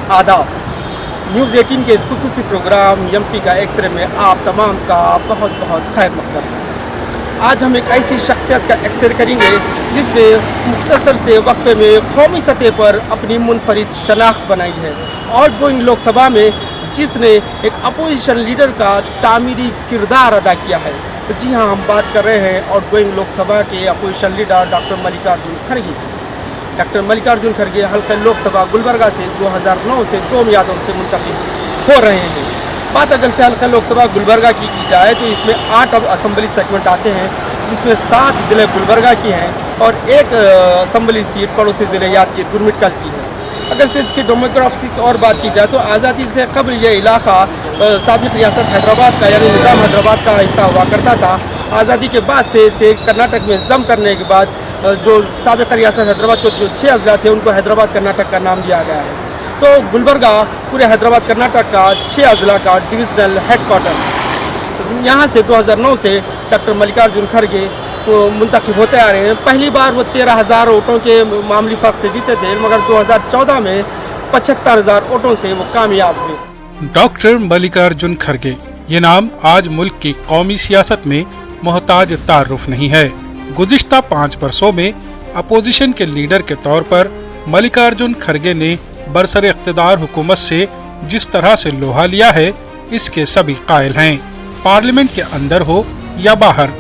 आदाब। न्यूज़ 18 के इस खुसूसी प्रोग्राम एमपी का एक्सरे में आप तमाम का बहुत बहुत खैर मकदम है। आज हम एक ऐसी शख्सियत का एक्सरे करेंगे जिसने मुख्तसर से वक्फे में कौमी सतह पर अपनी मुनफरिद शनाख्त बनाई है और गोइंग लोकसभा में जिसने एक अपोजिशन लीडर का तामीरी किरदार अदा किया है। जी हाँ, हम बात कर रहे हैं और गोइंग लोकसभा के अपोजिशन लीडर डॉक्टर मल्लिकार्जुन खड़गे। डॉक्टर मल्लिकार्जुन खड़गे हल्का लोकसभा गुलबर्गा से 2009 से 2 यादों से मुंतखब हो रहे हैं। बात अगर से हल्का लोकसभा गुलबर्गा की जाए तो इसमें 8 असम्बली सेगमेंट आते हैं, जिसमें 7 ज़िले गुलबर्गा की हैं और 1 असम्बली सीट पड़ोसी ज़िले याद की गुरमिटकल की है। अगर से इसकी डेमोग्राफी की और बात की जाए तो आज़ादी से कबल ये इलाका साबिक़ रियासत हैदराबाद का यानी निज़ाम हैदराबाद का हिस्सा हुआ करता था। आज़ादी के बाद से इसे कर्नाटक में जम करने के बाद जो साबिक़ रियासत हैदराबाद को जो 6 अजला थे उनको हैदराबाद कर्नाटक का नाम दिया गया है। तो गुलबर्गा पूरे हैदराबाद कर्नाटक का 6 अजला का डिविजनल हेडक्वार्टर। यहाँ से 2009 से डॉक्टर मल्लिकार्जुन खड़गे मुंतखब होते आ रहे हैं। पहली बार वो 13,000 वोटों के मामूली फ़र्क से जीते थे, मगर 2014 में 75,000 वोटों से वो कामयाब हुए। डॉक्टर मल्लिकार्जुन खड़गे ये नाम आज मुल्क की कौमी सियासत में मोहताज तारुफ नहीं है। गुज़िश्ता 5 वर्षों में अपोजिशन के लीडर के तौर पर मल्लिकार्जुन खड़गे ने बरसर इक़्तिदार हुकूमत से जिस तरह से लोहा लिया है इसके सभी कायल हैं। पार्लियामेंट के अंदर हो या बाहर,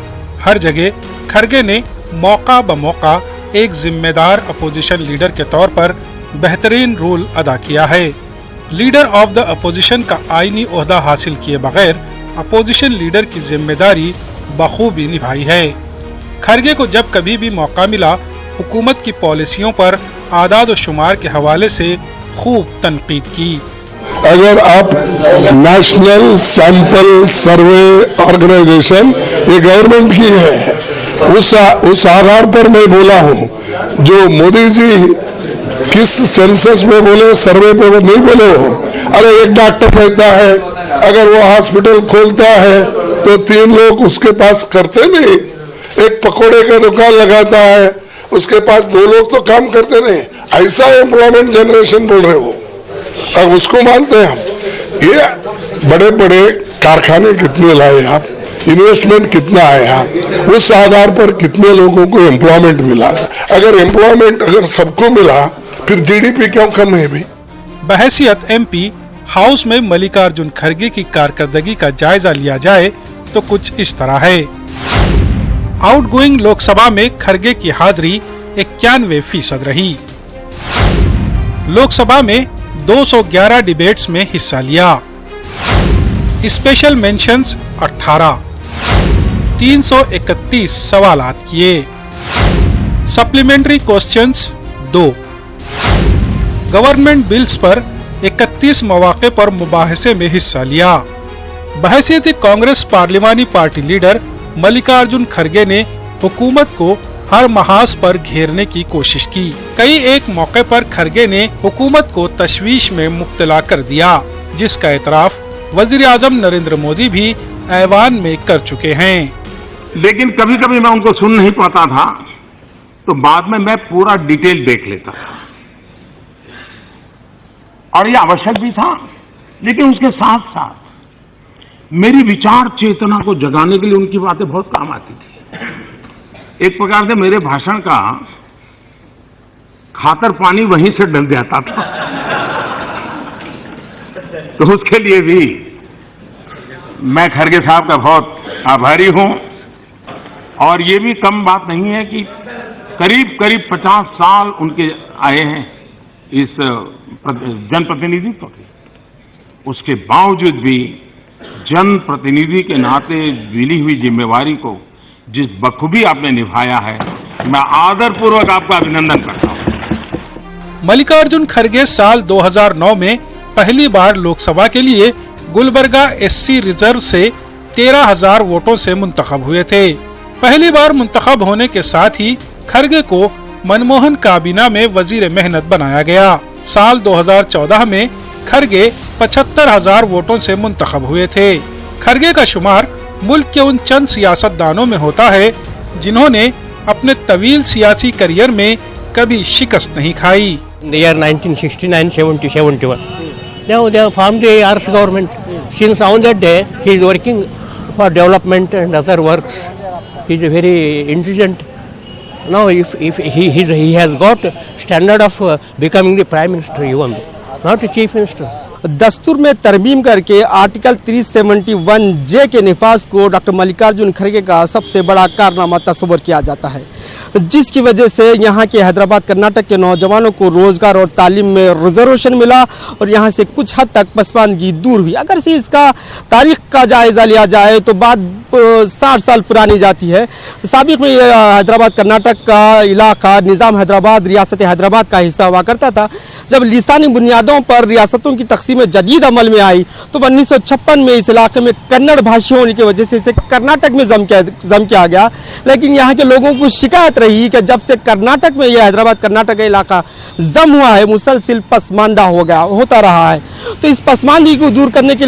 हर जगह खड़गे ने मौका ब मौका एक जिम्मेदार अपोजिशन लीडर के तौर पर बेहतरीन रोल अदा किया है। लीडर ऑफ द अपोजिशन का आईनी ओहदा हासिल किए बगैर अपोजिशन लीडर की जिम्मेदारी बखूबी निभाई है। खड़गे को जब कभी भी मौका मिला हुकूमत की पॉलिसियों पर आदाद व शुमार के हवाले से खूब तनकीद की। अगर आप नेशनल सैंपल सर्वे ऑर्गेनाइजेशन ये गवर्नमेंट की है, उस आधार पर मैं बोला हूँ। जो मोदी जी किस सेंसस में बोले, सर्वे पे वो नहीं बोले हो। अरे एक डॉक्टर रहता है, अगर वो हॉस्पिटल खोलता है तो 3 लोग उसके पास करते नहीं। एक पकोड़े का दुकान लगाता है, उसके पास 2 लोग तो काम करते नहीं। ऐसा एम्प्लॉयमेंट जनरेशन बोल रहे हो, अब उसको मानते हैं हम। ये बड़े बड़े कारखाने कितने लाए आप, इन्वेस्टमेंट कितना आया, उस आधार पर कितने लोगों को एम्प्लॉयमेंट मिला। अगर एम्प्लॉयमेंट अगर सबको मिला फिर जीडीपी क्यों कम है भाई। बहैसियत एमपी हाउस में मल्लिकार्जुन खड़गे की कारकर्दगी का जायजा लिया जाए तो कुछ इस तरह है। आउटगोइंग लोकसभा में खड़गे की हाजिरी 91% रही। लोकसभा में 211 डिबेट्स में हिस्सा लिया। स्पेशल मेंशंस 18, 331 सवालात किए। Supplementary questions 2। गवर्नमेंट बिल्स पर 31 मौके पर मुबाहसे में हिस्सा लिया। बहैसियत कांग्रेस पार्लिमानी पार्टी लीडर मल्लिकार्जुन खड़गे ने हुकूमत को हर महाज पर घेरने की कोशिश की। कई एक मौके पर खड़गे ने हुकूमत को तशवीश में मुब्तला कर दिया, जिसका एतराफ वजीर आजम नरेंद्र मोदी भी ऐवान में कर चुके हैं। लेकिन कभी कभी मैं उनको सुन नहीं पाता था, तो बाद में मैं पूरा डिटेल देख लेता था और ये आवश्यक भी था। लेकिन उसके साथ साथ मेरी विचार चेतना को जगाने के लिए उनकी बातें बहुत काम आती थी। एक प्रकार से मेरे भाषण का खातर पानी वहीं से डल जाता था। तो उसके लिए भी मैं खड़गे साहब का बहुत आभारी हूं। और ये भी कम बात नहीं है कि करीब करीब 50 साल उनके आए हैं इस जनप्रतिनिधित्व के। उसके बावजूद भी जनप्रतिनिधि के नाते मिली हुई जिम्मेवारी को जिस बखूबी आपने निभाया है, मैं आदरपूर्वक आपका अभिनंदन करता हूं। मल्लिकार्जुन खड़गे साल 2009 में पहली बार लोकसभा के लिए गुलबर्गा एससी रिजर्व से 13,000 वोटों से मुंतखब हुए थे। पहली बार मुंतखब होने के साथ ही खड़गे को मनमोहन काबीना में वजीर मेहनत बनाया गया। साल 2014 में खड़गे 75,000 वोटों से मुंतखब हुए थे। खड़गे का शुमार मुल्क के उन चंद सियासतदानों में होता है जिन्होंने अपने तवील सियासी करियर में कभी शिकस्त नहीं खाई। In the year 1969-71. Now they have formed the ARS government. Since on that day, he is working for development and other works. He is very intelligent. Now, if he has got standard of becoming the prime minister, even not the chief minister. दस्तूर में तरमीम करके article 371J के निफाज को doctor Mallikarjun खड़गे का सबसे बड़ा कारनामा तस्वर किया जाता है, जिसकी वजह से यहाँ के हैदराबाद कर्नाटक के नौजवानों को रोजगार और तालीम में रिजर्वेशन मिला और यहाँ से कुछ हद तक पसमानगी दूर हुई। अगर से इसका तारीख का जायजा लिया जाए तो बात 60 साल पुरानी जाती है। साबिक में हैदराबाद कर्नाटक का इलाका निज़ाम हैदराबाद रियासत हैदराबाद का हिस्सा हुआ करता था। जब लिसानी बुनियादों पर रियासतों की तकसीम जदीद अमल में आई तो 1956 में इस इलाके में कन्नड़ भाषी होने की वजह से इसे कर्नाटक में जम किया गया। लेकिन यहाँ के लोगों को शिकायत रही कि जब से कर्नाटक में यह हैदराबाद कर्नाटक का इलाका जम हुआ है, मुसलसिल पसमानदा होता रहा है। तो इस पसमानदगी को दूर करने के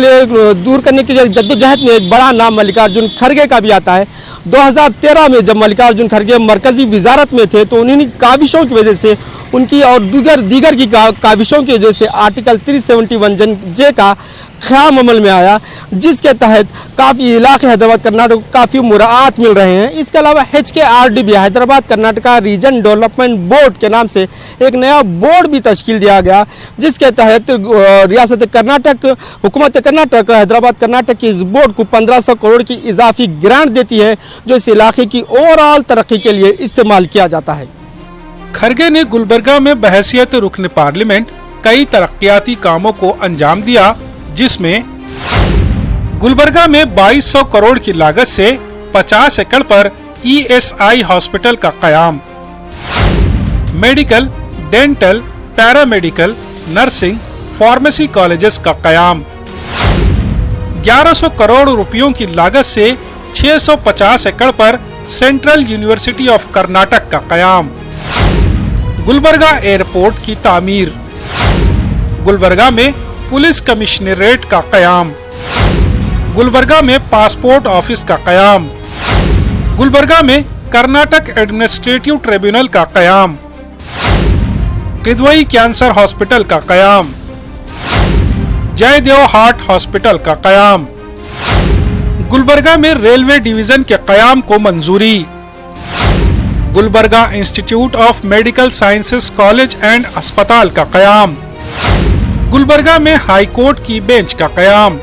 लिए जद्दोजहद में एक बड़ा नाम मल्लिकार्जुन खड़गे का भी आता है। 2013 में जब मल्लिकार्जुन खड़गे मरकजी वजारत में थे तो उन्हीं काविशों की वजह से उनकी और दीगर की काविशों की वजह से आर्टिकल 371J का क़याम अमल में आया, जिसके तहत काफ़ी इलाके हैदराबाद कर्नाटक को काफ़ी मुराआत मिल रहे हैं। इसके अलावा HKRDB Hyderabad Karnataka reason development board के नाम से एक नया बोर्ड भी तश्कील दिया गया, जिसके तहत रियासत कर्नाटक हुकूमत कर्नाटक हैदराबाद कर्नाटक की इस बोर्ड को 1500 करोड़ की इजाफी ग्रांट देती है, जो इस इलाके की ओवरऑल तरक्की के लिए इस्तेमाल किया जाता है। खड़गे ने गुलबर्गा में बहैसियत रुकन पार्लियामेंट कई तरक्याती कामों को अंजाम दिया, जिसमें गुलबर्गा में 2200 करोड़ की लागत से 50 एकड़ पर ESI हॉस्पिटल का कयाम, medical, dental, paramedical, nursing, pharmacy colleges का कयाम, 1100 करोड़ रुपयों की लागत से 650 एकड़ पर सेंट्रल यूनिवर्सिटी ऑफ कर्नाटक का कयाम, गुलबर्गा एयरपोर्ट की तामीर, गुलबर्गा में पुलिस कमिश्नरेट का कयाम, गुलबर्गा में पासपोर्ट ऑफिस का कयाम, गुलबर्गा में कर्नाटक एडमिनिस्ट्रेटिव ट्रिब्यूनल का कयाम, किदवई कैंसर हॉस्पिटल का कयाम, जयदेव हार्ट हॉस्पिटल का कयाम, गुलबर्गा में रेलवे डिवीजन के कयाम को मंजूरी, Gulbarga institute of medical sciences college and अस्पताल का कयाम, गुलबर्गा में हाई कोर्ट की बेंच का कयाम,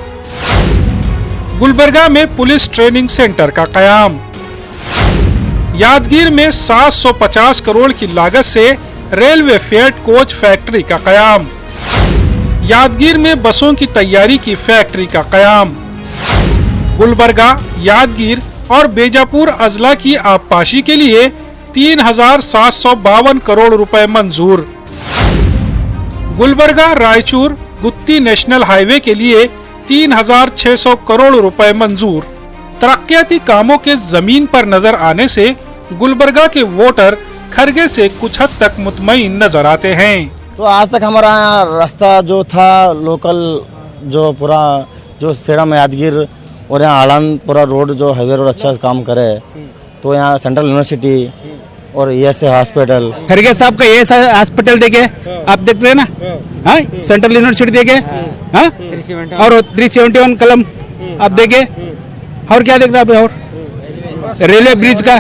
गुलबर्गा में पुलिस ट्रेनिंग सेंटर का कयाम, यादगीर में 750 करोड़ की लागत से रेलवे फेट कोच फैक्ट्री का कयाम, यादगीर में बसों की तैयारी की फैक्ट्री का कयाम, गुलबर्गा, यादगीर और बेजापुर अजला की आबपाशी के लिए 3752 करोड़ रुपए मंजूर, गुलबर्गा रायचूर गुत्ती नेशनल हाईवे के लिए 3600 करोड़ रुपए मंजूर। तरक्याती कामों के जमीन पर नजर आने से गुलबर्गा के वोटर खड़गे से कुछ हद तक मुतमईन नजर आते हैं। तो आज तक हमारा रास्ता जो था लोकल जो पूरा जो सेरम यादगीर और यहाँ आड़न पूरा रोड जो हाईवे रोड अच्छा काम करे, तो यहाँ सेंट्रल यूनिवर्सिटी और ESI हॉस्पिटल, खड़गे साहब का ESI हॉस्पिटल देखे आप देख रहे हैं ना, हाँ सेंट्रल यूनिवर्सिटी देखे, हाँ और 371 कलम आप देखे, और क्या देख रहे हैं आप, और रेलवे ब्रिज का,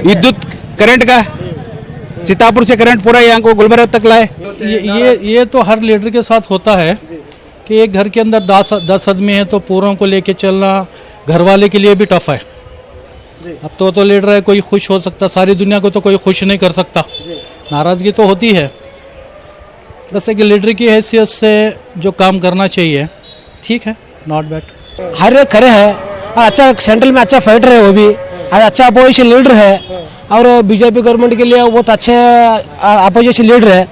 विद्युत करंट का, सीतापुर से करंट पूरा यहाँ को गुलबर्गा तक लाए। ये तो हर लीडर के साथ होता है कि एक घर के अंदर 10 आदमी है तो पूरों को लेके चलना घर वाले के लिए भी टफ है। अब तो लीडर है, कोई खुश हो सकता, सारी दुनिया को तो कोई खुश नहीं कर सकता, नाराजगी तो होती है। बस एक लीडर की हैसियत से जो काम करना चाहिए ठीक है, नॉट बैड। हर एक खड़े है और अच्छा सेंट्रल में अच्छा फाइटर है, वो भी और अच्छा अपोजिशन लीडर है और बीजेपी गवर्नमेंट के लिए बहुत अच्छे अपोजिशन लीडर है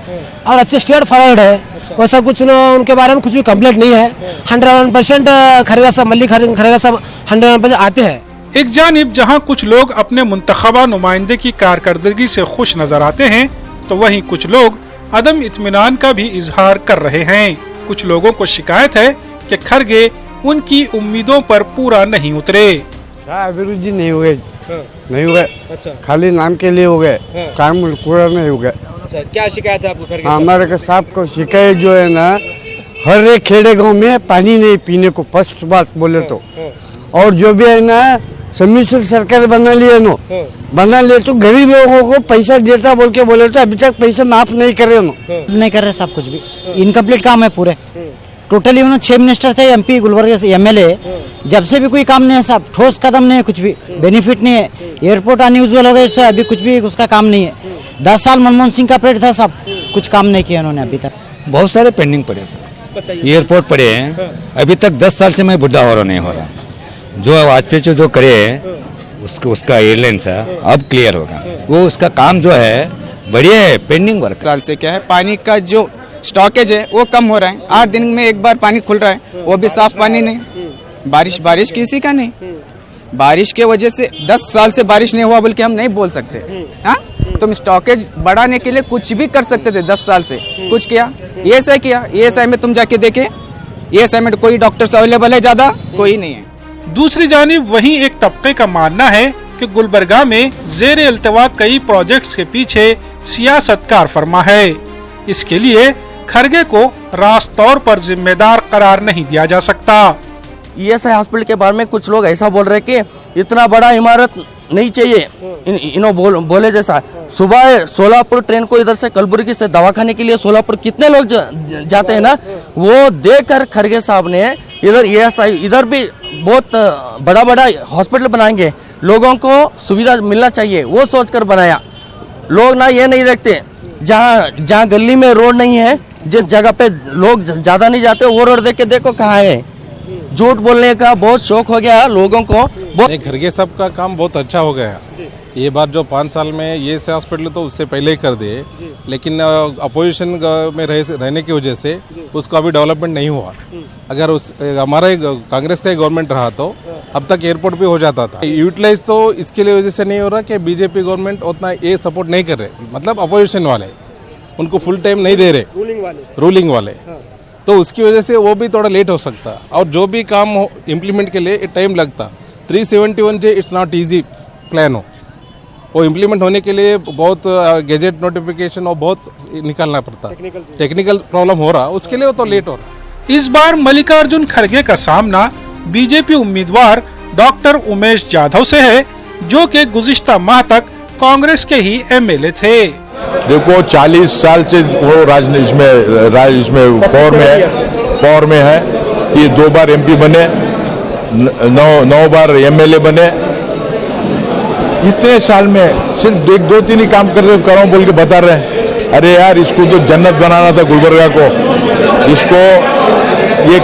और अच्छे स्टेट फॉरवर्ड है। वैसा कुछ उनके बारे में कुछ भी कंप्लेंट नहीं है। 101% खड़गे साहब, मल्लिकार्जुन खड़गे साहब 101% आते हैं। एक जानिब जहां कुछ लोग अपने मुंतखबा नुमाइंदे की कारकर्दगी से खुश नजर आते हैं, तो वहीं कुछ लोग अदम इत्मीनान का भी इजहार कर रहे हैं। कुछ लोगों को शिकायत है कि खड़गे उनकी उम्मीदों पर पूरा नहीं उतरे। अभिवृद्धि नहीं हुए, नहीं हुए, अच्छा खाली नाम के लिए हो गए, काम पूरा नहीं हो गए। अच्छा, क्या शिकायत है आपको खरगे? हमारे के साहब को शिकायत जो है ना, हर एक खेड़े गांव में पानी नहीं पीने को, फर्स्ट बात बोले तो। और जो भी है ना सम्मिश्र सरकार बना लिए नो, बना लिए तो गरीब लोगों को पैसा देता बोल के बोले तो अभी तक पैसा माफ नहीं करे नो, नहीं कर रहे सब कुछ भी, इनकम्प्लीट काम है पूरे। टोटली उन्होंने 6 मिनिस्टर थे, MP गुलबर्गा से MLA, जब से भी कोई काम नहीं है साहब, ठोस कदम नहीं है, कुछ भी बेनिफिट नहीं है। एयरपोर्ट अनयूजुअल हो गए, इससे अभी कुछ भी उसका काम नहीं है। 10 साल मनमोहन सिंह का पीरियड था साहब, कुछ काम नहीं किया उन्होंने अभी तक। बहुत सारे पेंडिंग पड़े सर, एयरपोर्ट पड़े हैं, अभी तक 10 साल से मैं बुढ़ा हो रहा नहीं हो रहा। जो वाजपेयी जो करे उसका एयरलाइंस है अब क्लियर होगा, वो उसका काम जो है बढ़िया है। पेंडिंग वर्क से क्या है, पानी का जो स्टॉकेज है वो कम हो रहा है, 8 दिन में एक बार पानी खुल रहा है, वो भी साफ पानी नहीं। बारिश किसी का नहीं, बारिश के वजह से 10 साल से बारिश नहीं हुआ बोल के हम नहीं बोल सकते। हाँ, तुम स्टॉकेज बढ़ाने के लिए कुछ भी कर सकते थे 10 साल से, कुछ किया? ESI किया, ESI में तुम जाके देखे, ESI में कोई डॉक्टर्स अवेलेबल है ज्यादा, कोई नहीं है। दूसरी जानिब वहीं एक तबके का मानना है कि गुलबर्गा में ज़ेरे इल्तिवा कई प्रोजेक्ट्स के पीछे सियासत कार फरमा है। इसके लिए खरगे को रास्त तौर पर जिम्मेदार करार नहीं दिया जा सकता। ESI हॉस्पिटल के बारे में कुछ लोग ऐसा बोल रहे कि इतना बड़ा इमारत नहीं चाहिए, बोले जैसा। सुबह सोलापुर ट्रेन को इधर से कलबुर्गी से दवाखाने के लिए सोलापुर कितने लोग जाते हैं ना, वो देखकर खरगे साहब ने इधर ESI इधर भी बहुत बड़ा बड़ा हॉस्पिटल बनाएंगे, लोगों को सुविधा मिलना चाहिए, वो सोचकर बनाया। लोग ना ये नहीं देखते, जहाँ गली में रोड नहीं है, जिस जगह पे लोग ज्यादा नहीं जाते, वो रोड देख के देखो कहाँ है। झूठ बोलने का बहुत शौक हो गया लोगों को। खरगे साहब का काम बहुत अच्छा हो गया। ये बात जो 5 साल में ये से हॉस्पिटल तो उससे पहले ही कर दिए, लेकिन अपोजिशन में रहने की वजह से उसका अभी डेवलपमेंट नहीं हुआ। अगर हमारा कांग्रेस का गवर्नमेंट रहा तो अब तक एयरपोर्ट भी हो जाता था। यूटिलाइज तो इसके लिए वजह से नहीं हो रहा कि बीजेपी गवर्नमेंट उतना ये सपोर्ट नहीं कर रहे, मतलब अपोजिशन वाले उनको फुल टाइम नहीं दे रहे, रूलिंग वाले। तो उसकी वजह से वो भी थोड़ा लेट हो सकता, और जो भी काम इम्प्लीमेंट के लिए टाइम लगता। 371 जे इट्स नॉट इजी प्लान हो, वो इम्प्लीमेंट होने के लिए बहुत गैजेट नोटिफिकेशन और बहुत निकालना पड़ता, टेक्निकल प्रॉब्लम हो रहा, उसके लिए वो तो लेट हो रहा। इस बार मल्लिकार्जुन खरगे का सामना बीजेपी उम्मीदवार डॉक्टर उमेश जाधव से है, जो कि गुज़िश्ता माह तक कांग्रेस के ही MLA थे। देखो 40 साल से वो राजनीति में पावर में है। 2 बार MP बने, 9 बार MLA बने। इतने साल में सिर्फ 2-3 ही काम कर बोल के बता रहे हैं। अरे यार, इसको तो जन्नत बनाना था गुलबर्गा को। इसको ये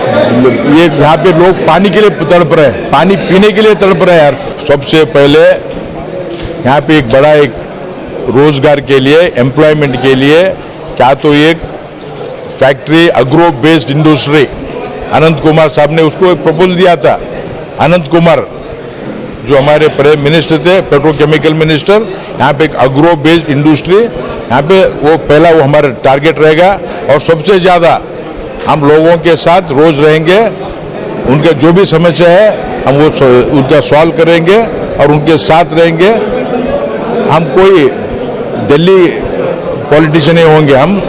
यहाँ पे लोग पानी के लिए तड़प रहे हैं, पानी पीने के लिए तड़प रहे हैं यार। सबसे पहले यहाँ पे एक रोजगार के लिए, एम्प्लॉयमेंट के लिए क्या तो एक फैक्ट्री, अग्रो बेस्ड इंडस्ट्री, अनंत कुमार साहब ने उसको एक प्रपोजल दिया था। अनंत कुमार जो हमारे प्राइम मिनिस्टर थे, पेट्रोकेमिकल मिनिस्टर, यहाँ पे एक अग्रो बेस्ड इंडस्ट्री, यहाँ पे वो पहला वो हमारा टारगेट रहेगा। और सबसे ज्यादा हम लोगों के साथ रोज रहेंगे, उनके जो भी समस्या है हम वो उनका सॉल्व करेंगे और उनके साथ रहेंगे। हम कोई दिल्ली पॉलिटिशियन नहीं होंगे, हम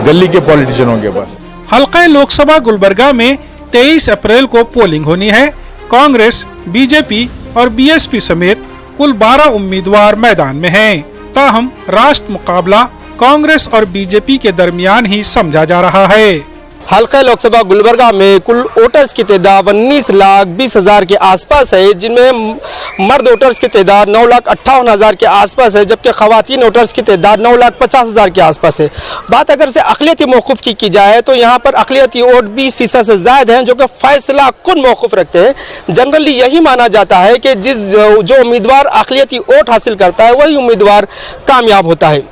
गली के पॉलिटिशियन होंगे बस। हल्का लोकसभा गुलबर्गा में 23 अप्रैल को पोलिंग होनी है। कांग्रेस, बीजेपी और BSP समेत कुल 12 उम्मीदवार मैदान में हैं। ताहम राष्ट्र मुकाबला कांग्रेस और बीजेपी के दरमियान ही समझा जा रहा है। हल्का लोकसभा गुलबर्गा में कुल वोटर्स की तादाद 19,20,000 के आसपास है, जिनमें मर्द वोटर्स की तादाद 9,58,000 के आसपास है, जबकि खवातीन वोटर्स की तादाद 9,50,000 के आसपास है। बात अगर से अक़लियती मौक़िफ़ की जाए तो यहाँ पर अक़लियती वोट 20% से ज़्यादा हैं, जो कि फैसला कुन मौक़िफ़ रखते हैं। जनरली यही माना जाता है कि जो उम्मीदवार अक़लियती वोट हासिल करता है वही उम्मीदवार कामयाब होता है।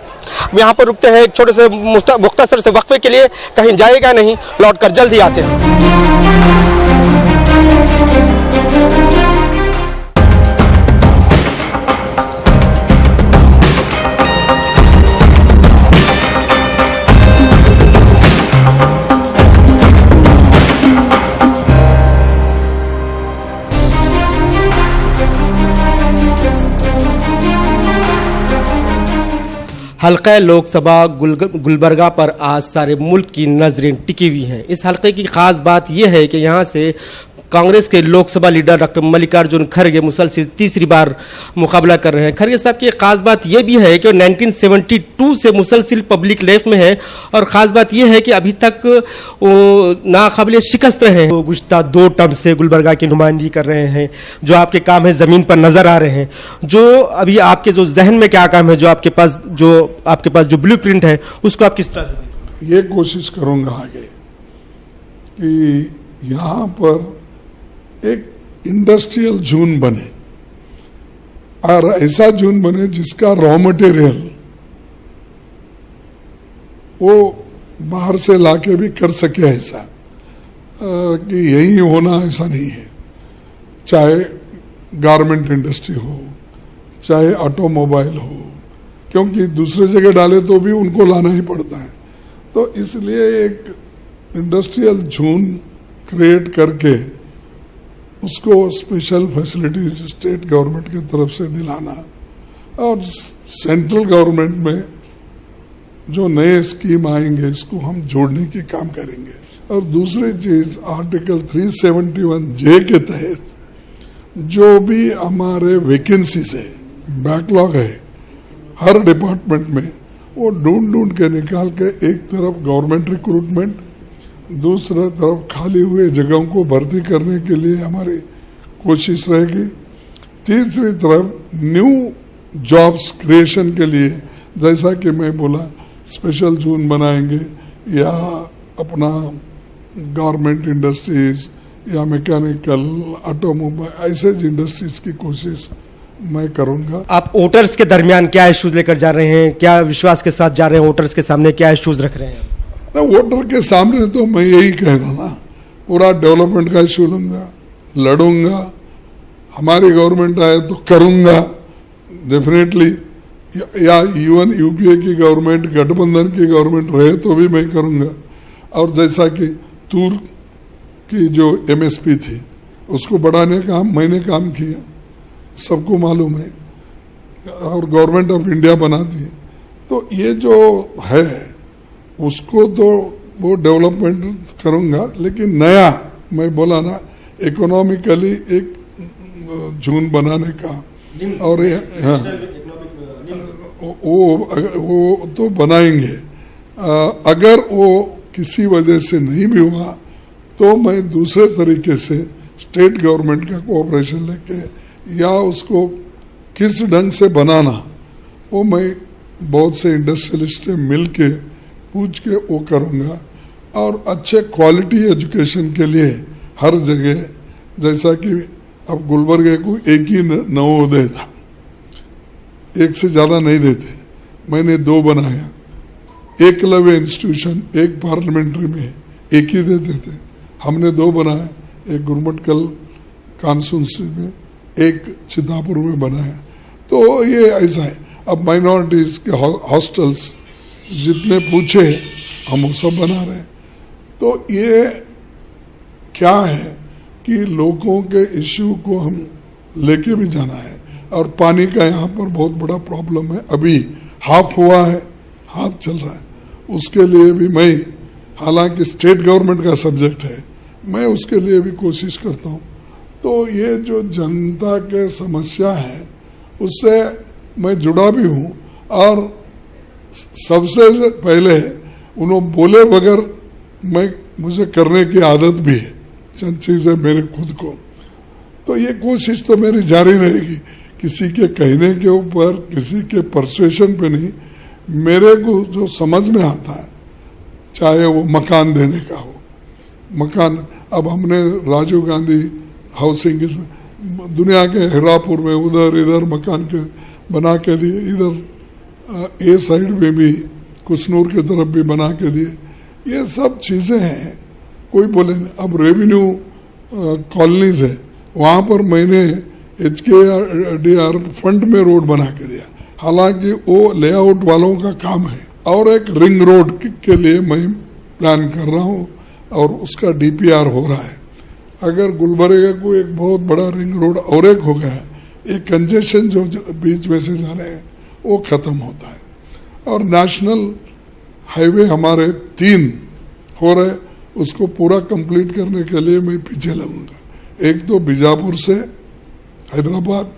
यहाँ पर रुकते हैं एक छोटे से मुख्तसर से वक्फे के लिए, कहीं जाएगा नहीं, लौटकर जल्द ही आते हैं। हल्का लोकसभा गुलबर्गा पर आज सारे मुल्क की नजरें टिकी हुई हैं। इस हल्के की खास बात यह है कि यहाँ से कांग्रेस के लोकसभा लीडर डॉक्टर मल्लिकार्जुन खड़गे मुसलसल तीसरी बार मुकाबला कर रहे हैं। खड़गे साहब की एक खास बात यह भी है कि 1972 से मुसलसल पब्लिक लाइफ में है और ख़ास बात यह है कि अभी तक नाकाबिल शिकस्त रहे हैं। गुज़श्ता 2 टर्म से गुलबर्गा की नुमाइंदगी कर रहे हैं। जो आपके काम है ज़मीन पर नज़र आ रहे हैं। जो अभी आपके जो जहन में क्या काम है, जो आपके पास जो ब्लूप्रिंट है, उसको आप किस तरह से? ये कोशिश करूंगा आगे कि यहाँ पर एक इंडस्ट्रियल जोन बने और ऐसा जोन बने जिसका रॉ मटेरियल वो बाहर से लाके भी कर सके, ऐसा कि यही होना ऐसा नहीं है। चाहे गारमेंट इंडस्ट्री हो, चाहे ऑटोमोबाइल हो, क्योंकि दूसरे जगह डाले तो भी उनको लाना ही पड़ता है। तो इसलिए एक इंडस्ट्रियल जोन क्रिएट करके उसको स्पेशल फैसिलिटीज स्टेट गवर्नमेंट की तरफ से दिलाना और सेंट्रल गवर्नमेंट में जो नए स्कीम आएंगे इसको हम जोड़ने की काम करेंगे। और दूसरी चीज आर्टिकल 371J के तहत जो भी हमारे वैकेंसीज है, बैकलॉग है हर डिपार्टमेंट में, वो ढूंढ के निकाल के एक तरफ गवर्नमेंट रिक्रूटमेंट, दूसरा तरफ खाली हुए जगहों को भर्ती करने के लिए हमारी कोशिश रहेगी। तीसरी तरफ न्यू जॉब्स क्रिएशन के लिए, जैसा कि मैं बोला, स्पेशल जोन बनाएंगे या अपना गारमेंट इंडस्ट्रीज या मैकेनिकल, ऑटोमोबाइल, ऐसे इंडस्ट्रीज की कोशिश मैं करूंगा। आप वोटर्स के दरमियान क्या इश्यूज लेकर जा रहे हैं? क्या विश्वास के साथ जा रहे हैं? वोटर्स के सामने क्या इश्यूज रख रहे हैं? वोटर के सामने तो मैं यही कह रहा ना, पूरा डेवलपमेंट का इशू लूंगा, लड़ूंगा। हमारी गवर्नमेंट आए तो करूंगा डेफिनेटली, या इवन यूपीए की गवर्नमेंट, गठबंधन की गवर्नमेंट रहे तो भी मैं करूंगा। और जैसा कि तूर की जो एमएसपी थी उसको बढ़ाने का मैंने काम किया, सबको मालूम है, और गवर्नमेंट ऑफ इंडिया बनाती है। तो ये जो है उसको तो वो डेवलपमेंट करूंगा, लेकिन नया मैं बोला ना, इकोनॉमिकली एक जोन बनाने का, और हाँ, वो तो बनाएंगे। अगर वो किसी वजह से नहीं भी हुआ तो मैं दूसरे तरीके से स्टेट गवर्नमेंट का कोऑपरेशन लेके या उसको किस ढंग से बनाना, वो मैं बहुत से इंडस्ट्रियलिस्ट से मिल के पूछ के वो करूँगा। और अच्छे क्वालिटी एजुकेशन के लिए हर जगह, जैसा कि अब गुलबर्गे को एक ही नवोदय था, एक से ज़्यादा नहीं देते, मैंने 2 बनाया। एकलव्य इंस्टीट्यूशन एक पार्लियामेंट्री में एक ही देते थे, हमने 2 बनाए, एक गुरमटकल कॉन्स्टिट्यूंसी में, एक चितापुर में बनाया। तो ये ऐसा है। अब माइनॉरिटीज़ के हॉस्टल्स जितने पूछे हम वो सब बना रहे हैं। तो ये क्या है कि लोगों के इश्यू को हम लेके भी जाना है। और पानी का यहाँ पर बहुत बड़ा प्रॉब्लम है, अभी हाफ हुआ है, हाफ चल रहा है, उसके लिए भी मैं, हालांकि स्टेट गवर्नमेंट का सब्जेक्ट है, मैं उसके लिए भी कोशिश करता हूँ। तो ये जो जनता के समस्या है उससे मैं जुड़ा भी हूँ। और सबसे पहले उन्होंने बोले बगैर मुझे करने की आदत भी है चंद चीज़ें मेरे खुद को। तो ये कोशिश तो मेरी जारी रहेगी, किसी के कहने के ऊपर, किसी के परसुएशन पे नहीं। मेरे को जो समझ में आता है, चाहे वो मकान देने का हो, मकान, अब हमने राजीव गांधी हाउसिंग इसमें दुनिया के हिरापुर में उधर इधर मकान के बना के दिए, इधर ए साइड में भी कुसनूर की तरफ भी बना के दिए। ये सब चीज़ें हैं, कोई बोले नहीं। अब रेवेन्यू कॉलोनीज है, वहाँ पर मैंने HKDR फंड में रोड बना के दिया, हालांकि वो लेआउट वालों का काम है। और एक रिंग रोड के लिए मैं प्लान कर रहा हूँ और उसका DPR हो रहा है। अगर गुलबर्गा को एक बहुत बड़ा रिंग रोड और एक हो गया, एक कंजेशन जो बीच में से जा रहे हैं वो खत्म होता है। और नेशनल हाईवे हमारे 3 हो रहे, उसको पूरा कंप्लीट करने के लिए मैं पीछे लगूंगा। एक तो बीजापुर से हैदराबाद,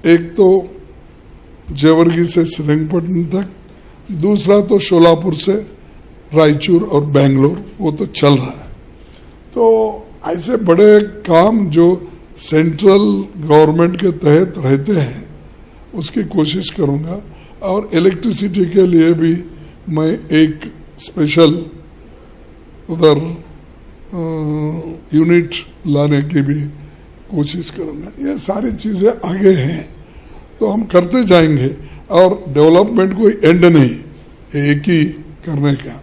एक तो जेवर्गी से श्रीरंगपट्टनम तक, दूसरा तो शोलापुर से रायचूर और बेंगलोर, वो तो चल रहा है। तो ऐसे बड़े काम जो सेंट्रल गवर्नमेंट के तहत रहते हैं उसकी कोशिश करूंगा। और इलेक्ट्रिसिटी के लिए भी मैं एक स्पेशल उधर यूनिट लाने की भी कोशिश करूंगा। ये सारी चीज़ें आगे हैं तो हम करते जाएंगे। और डेवलपमेंट कोई एंड नहीं, एक ही करने का।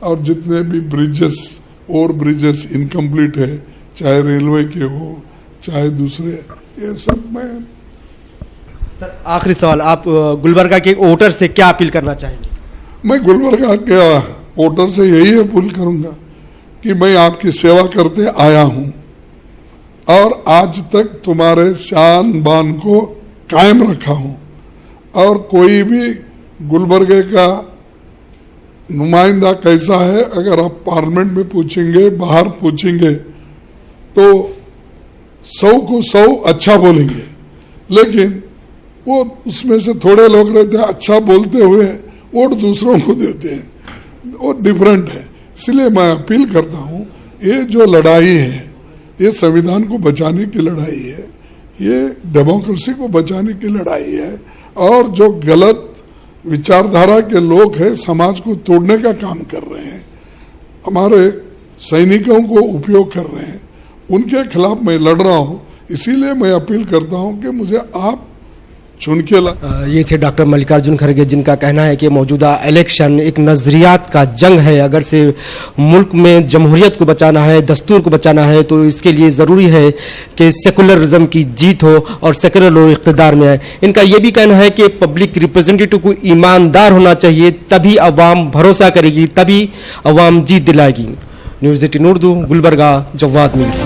और जितने भी ब्रिजेस और ब्रिजेस इनकम्प्लीट है, चाहे रेलवे के हो चाहे दूसरे, ये सब मैं। आखिरी सवाल, आप गुलबर्गा के वोटर से क्या अपील करना चाहेंगे? मैं गुलबर्गा के वोटर से यही अपील करूंगा कि मैं आपकी सेवा करते आया हूं और आज तक तुम्हारे शान बान को कायम रखा हूं। और कोई भी गुलबर्गे का नुमाइंदा कैसा है, अगर आप पार्लियामेंट में पूछेंगे, बाहर पूछेंगे, तो 100 को 100 अच्छा बोलेंगे। लेकिन वो उसमें से थोड़े लोग रहते हैं अच्छा बोलते हुए वोट दूसरों को देते हैं, वो डिफरेंट है। इसलिए मैं अपील करता हूँ, ये जो लड़ाई है ये संविधान को बचाने की लड़ाई है, ये डेमोक्रेसी को बचाने की लड़ाई है। और जो गलत विचारधारा के लोग हैं समाज को तोड़ने का काम कर रहे हैं, हमारे सैनिकों को उपयोग कर रहे हैं, उनके खिलाफ मैं लड़ रहा हूं। इसीलिए मैं अपील करता हूं कि मुझे आप चुन के ये थे डॉक्टर मल्लिकार्जुन खड़गे, जिनका कहना है कि मौजूदा इलेक्शन एक नजरियात का जंग है। अगर से मुल्क में जमहूरियत को बचाना है, दस्तूर को बचाना है, तो इसके लिए ज़रूरी है कि सेकुलरिज्म की जीत हो और सेकुलर लोग इक़्तिदार में आए। इनका ये भी कहना है कि पब्लिक रिप्रेजेंटेटिव को ईमानदार होना चाहिए, तभी अवाम भरोसा करेगी, तभी अवाम जीत दिलाएगी। न्यूज़ 18 उर्दू, गुलबर्गा, जवाद मीर।